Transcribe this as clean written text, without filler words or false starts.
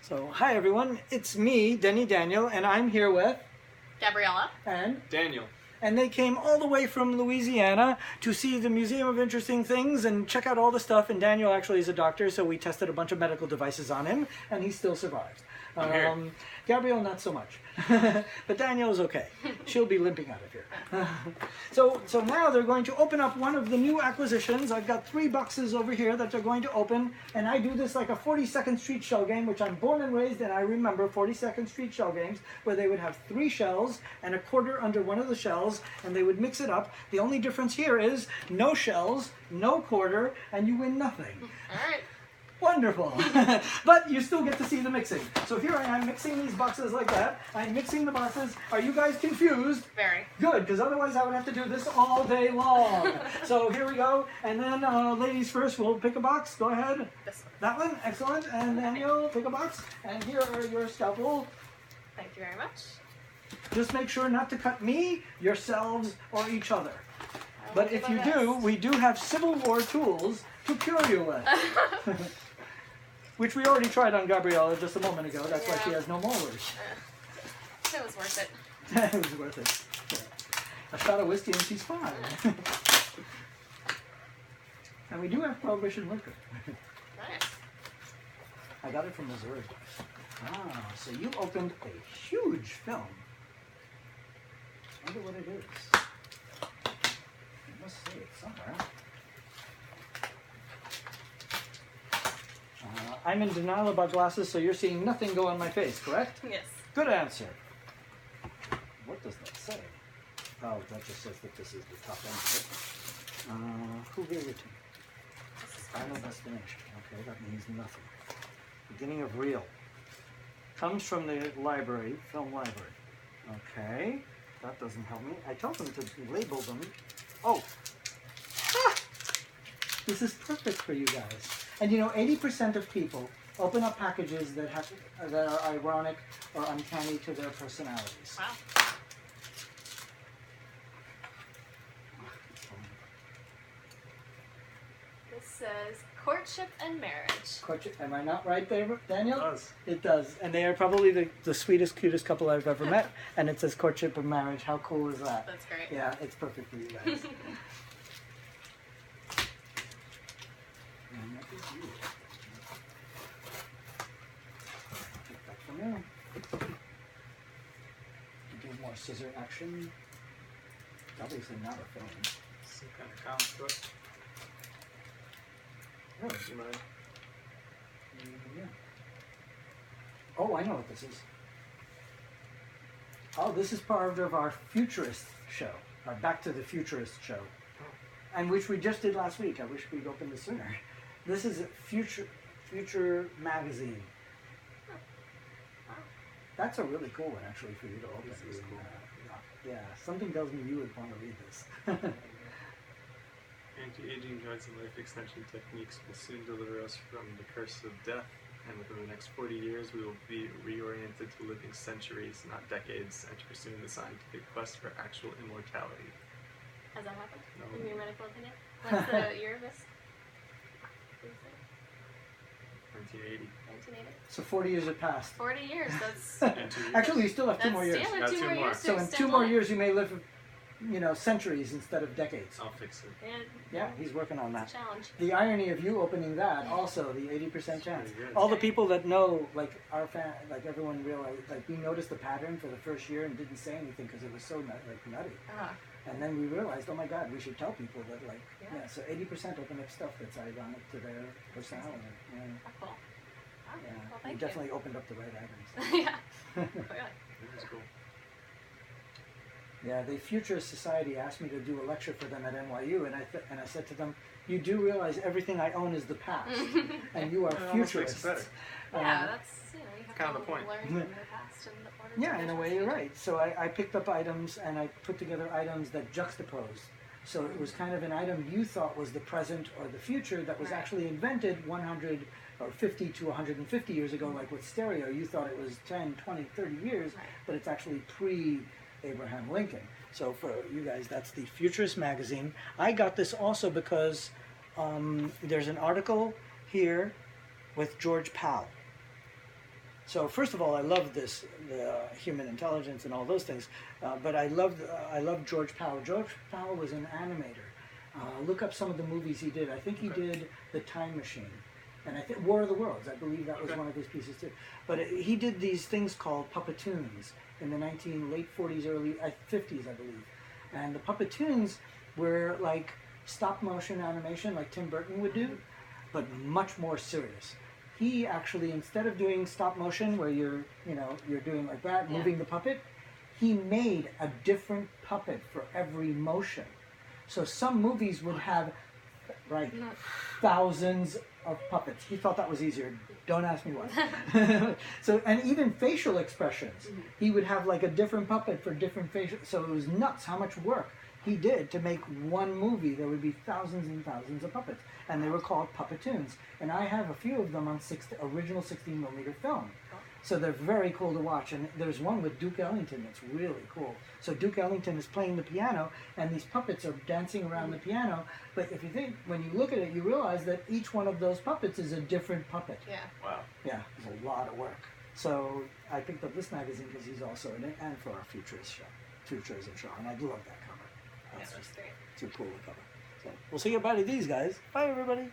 So, hi everyone, it's me, Denny Daniel, and I'm here with... Gabriella. And? Daniel. And they came all the way from Louisiana to see the Museum of Interesting Things and check out all the stuff. And Daniel actually is a doctor, so we tested a bunch of medical devices on him, and he still survived. Gabrielle, not so much. But Daniel's okay. She'll be limping out of here. So now they're going to open up one of the new acquisitions. I've got 3 boxes over here that they're going to open. And I do this like a 42nd Street shell game, which I'm born and raised in. I remember 42nd Street shell games where they would have 3 shells and a quarter under one of the shells, and they would mix it up. The only difference here is no shells, no quarter, and you win nothing. All right. Wonderful. But you still get to see the mixing. So here I am mixing these boxes like that. I'm mixing the boxes. Are you guys confused? Very. Good, because otherwise I would have to do this all day long. So here we go. And then ladies first, we'll pick a box. Go ahead. This one. That one. Excellent. And then you'll pick a box. And here are your scalpel. Thank you very much. Just make sure not to cut me, yourselves, or each other. But if you my do, best. we do have Civil War tools to cure you with. Which we already tried on Gabriella just a moment ago. That's why she has no molars. It was worth it. It was worth it. A shot of whiskey and she's fine. And we do have Prohibition liquor. Nice. I got it from Missouri. Ah, so you opened a huge film. I wonder what it is. I must say it somewhere. I'm in denial about glasses, so you're seeing nothing go on my face, correct? Yes. Good answer. What does that say? Oh, that just says that this is the top end of it. Who gave it to me? Final best finished. Okay, that means nothing. Beginning of reel. Comes from the library, film library. Okay, that doesn't help me. I told them to label them. Oh! Ah! This is perfect for you guys. And you know, 80% of people open up packages that are ironic or uncanny to their personalities. Wow. This says Courtship and Marriage. Courtship, am I not right there, Daniel? It does. It does. And they are probably the sweetest, cutest couple I've ever met. And it says Courtship and Marriage. How cool is that? That's great. Yeah, it's perfect for you guys. And that is you. Take that from there. Do more scissor action. Obviously not a film. Some kind of comic book. Oh, Do you mind? yeah. Oh, I know what this is. Oh, this is part of our Futurist show, our Back to the Futurist show, and which we just did last week. I wish we'd opened this sooner. This is a Future magazine. That's a really cool one, actually, for you to open. This is cool. Yeah, something tells me you would want to read this. Anti-aging drugs and life extension techniques will soon deliver us from the curse of death, and within the next 40 years we will be reoriented to living centuries, not decades, and to pursuing the scientific quest for actual immortality. Has that happened? No. In your medical opinion? What's the year of this? 1980. 1980? So 40 years have passed. 40 years. That's. And 2 years. Actually, you still have 2 That's more years. still Got 2 more two more. years. So to in extend 2 more life. years, you may live, you know, centuries instead of decades. I'll fix it. And Yeah, he's working on that. it's a challenge. The irony of you opening that, also the 80% chance. Pretty good. All the people that know, like like everyone realized, like we noticed the pattern for the first year and didn't say anything because it was so nutty. Uh-huh. And then we realized, oh my God, we should tell people that, like, Yeah. yeah. So 80% open up stuff that's ironic to their personality. Yeah, Oh, cool. Oh, yeah. well, We thank definitely opened up the right items. you. Yeah. Clearly. This is cool. Yeah, the Futurist Society asked me to do a lecture for them at NYU, and I said to them, you do realize everything I own is the past, and you are It almost makes it futurists. better. Yeah, that's, you know, you have Kind to of the point. learn from your past in order to Yeah, in a way you're future. right. So I picked up items and I put together items that juxtaposed. So it was kind of an item you thought was the present or the future that was Right. actually invented 100 or 50 to 150 years ago, like with stereo. You thought it was 10, 20, 30 years, Right. but it's actually pre-Abraham Lincoln. So for you guys, that's the Futurist magazine. I got this also because there's an article here with George Pal. So first of all, I love this, the human intelligence and all those things, but I love George Powell. George Powell was an animator. Look up some of the movies he did. I think he did The Time Machine, and I think War of the Worlds. I believe that was one of his pieces too. But he did these things called puppetoons in the late 40s, early 50s, I believe. And the puppetoons were like stop motion animation, like Tim Burton would do, but much more serious. He actually, instead of doing stop motion where you're doing like that, moving the puppet, he made a different puppet for every motion. So some movies would have, thousands of puppets. He thought that was easier. Don't ask me why. So, and even facial expressions. He would have like a different puppet for different facial. So it was nuts how much work he did to make one movie. There would be thousands and thousands of puppets. And they were called puppetoons. And I have a few of them on original 16mm film. So they're very cool to watch. And there's one with Duke Ellington that's really cool. So Duke Ellington is playing the piano, and these puppets are dancing around the piano. But if you think, when you look at it, you realize that each one of those puppets is a different puppet. Yeah. Wow. Yeah, it's a lot of work. So I picked up this magazine because he's also in it, and for our futurism show. And I love that cover. That's just great. Too cool to cover. So we'll see you about these guys. Bye, everybody.